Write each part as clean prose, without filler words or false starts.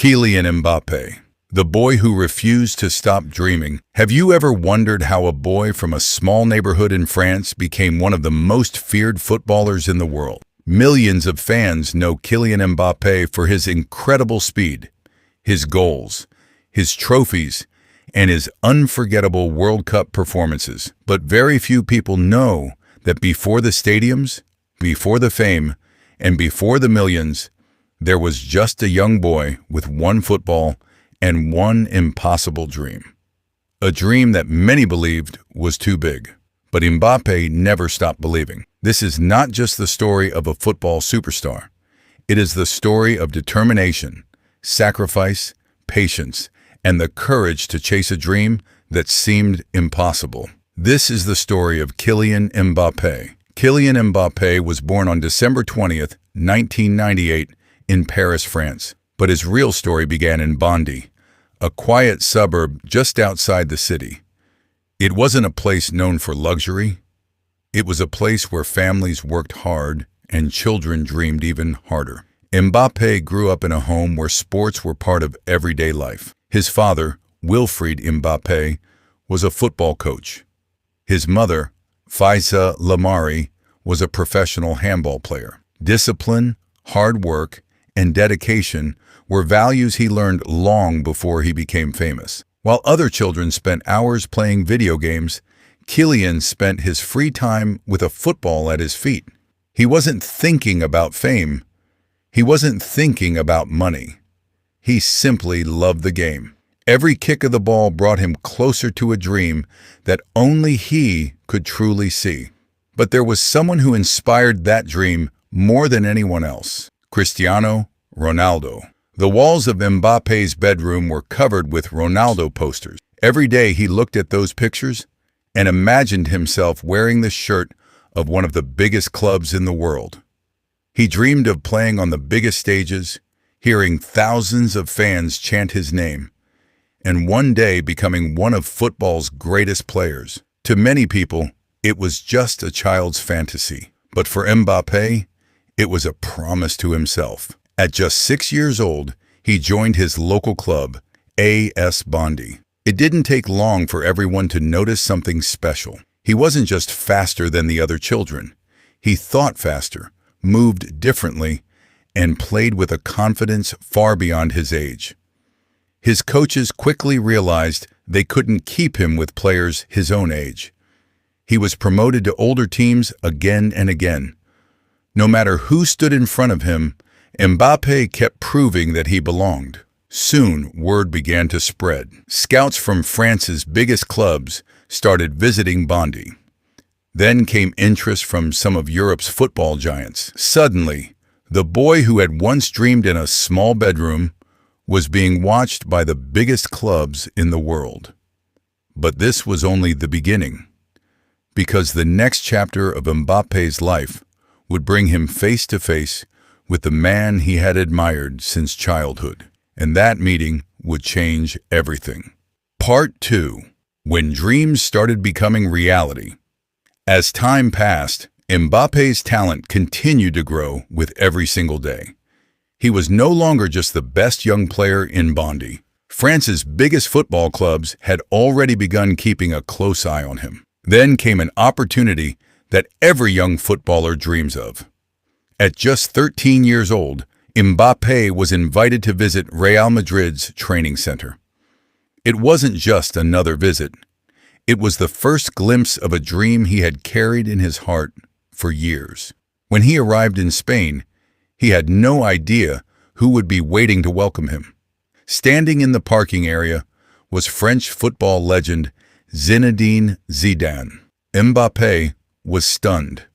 Kylian Mbappe, the boy who refused to stop dreaming. Have you ever wondered how a boy from a small neighborhood in France became one of the most feared footballers in the world? Millions of fans know Kylian Mbappe for his incredible speed, his goals, his trophies, and his unforgettable World Cup performances. But very few people know that before the stadiums, before the fame, and before the millions, there was just a young boy with one football and one impossible dream. A dream that many believed was too big. But Mbappe never stopped believing. This is not just the story of a football superstar. It is the story of determination, sacrifice, patience, and the courage to chase a dream that seemed impossible. This is the story of Kylian Mbappe. Kylian Mbappe was born on December 20th, 1998, in Paris, France. But his real story began in Bondy, a quiet suburb just outside the city. It wasn't a place known for luxury. It was a place where families worked hard and children dreamed even harder. Mbappe grew up in a home where sports were part of everyday life. His father, Wilfried Mbappe, was a football coach. His mother, Faiza Lamari, was a professional handball player. Discipline, hard work, and dedication were values he learned long before he became famous. While other children spent hours playing video games, Kylian spent his free time with a football at his feet. He wasn't thinking about fame. He wasn't thinking about money. He simply loved the game. Every kick of the ball brought him closer to a dream that only he could truly see. But there was someone who inspired that dream more than anyone else: Cristiano Ronaldo. The walls of Mbappe's bedroom were covered with Ronaldo posters. Every day he looked at those pictures and imagined himself wearing the shirt of one of the biggest clubs in the world. He dreamed of playing on the biggest stages, hearing thousands of fans chant his name, and one day becoming one of football's greatest players. To many people, it was just a child's fantasy. But for Mbappe, it was a promise to himself. At just 6 years old, he joined his local club, AS Bondy. It didn't take long for everyone to notice something special. He wasn't just faster than the other children. He thought faster, moved differently, and played with a confidence far beyond his age. His coaches quickly realized they couldn't keep him with players his own age. He was promoted to older teams again and again. No matter who stood in front of him, Mbappe kept proving that he belonged. Soon, word began to spread. Scouts from France's biggest clubs started visiting Bondy. Then came interest from some of Europe's football giants. Suddenly, the boy who had once dreamed in a small bedroom was being watched by the biggest clubs in the world. But this was only the beginning, because the next chapter of Mbappe's life would bring him face to face with the man he had admired since childhood. And that meeting would change everything. Part 2. When dreams started becoming reality. As time passed, Mbappe's talent continued to grow with every single day. He was no longer just the best young player in Bondy. France's biggest football clubs had already begun keeping a close eye on him. Then came an opportunity that every young footballer dreams of. At just 13 years old, Mbappe was invited to visit Real Madrid's training center. It wasn't just another visit. It was the first glimpse of a dream he had carried in his heart for years. When he arrived in Spain, he had no idea who would be waiting to welcome him. Standing in the parking area was French football legend Zinedine Zidane. Mbappe was stunned.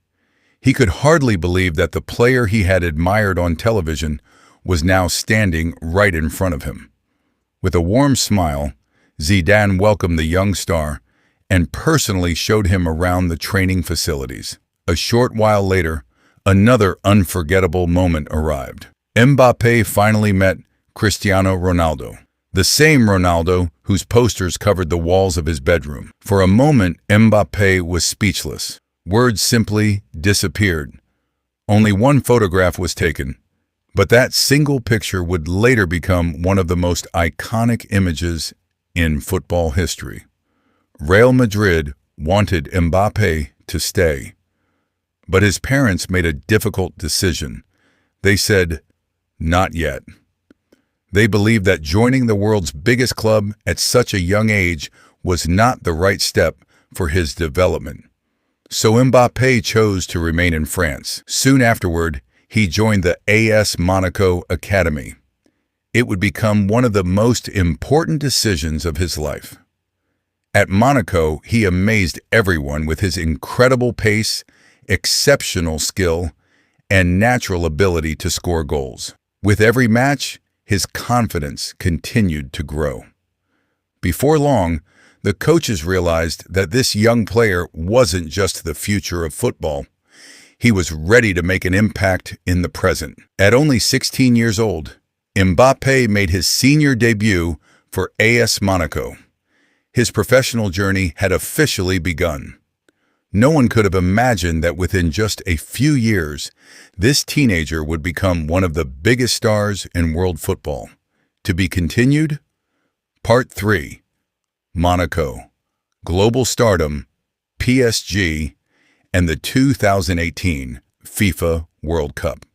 He could hardly believe that the player he had admired on television was now standing right in front of him. With a warm smile, Zidane welcomed the young star and personally showed him around the training facilities. A short while later, another unforgettable moment arrived. Mbappe finally met Cristiano Ronaldo, the same Ronaldo whose posters covered the walls of his bedroom. For a moment, Mbappe was speechless. Words simply disappeared. Only one photograph was taken, But that single picture would later become one of the most iconic images in football history. Real Madrid wanted Mbappe to stay, but his parents made a difficult decision. They said, "Not yet." They believed that joining the world's biggest club at such a young age was not the right step for his development. So Mbappe chose to remain in France. Soon afterward, he joined the AS Monaco Academy. It would become one of the most important decisions of his life. At Monaco, he amazed everyone with his incredible pace, exceptional skill, and natural ability to score goals. With every match, his confidence continued to grow. Before long, the coaches realized that this young player wasn't just the future of football. He was ready to make an impact in the present. At only 16 years old, Mbappe made his senior debut for AS Monaco. His professional journey had officially begun. No one could have imagined that within just a few years, this teenager would become one of the biggest stars in world football. To be continued? Part 3. Monaco, Global Stardom, PSG, and the 2018 FIFA World Cup.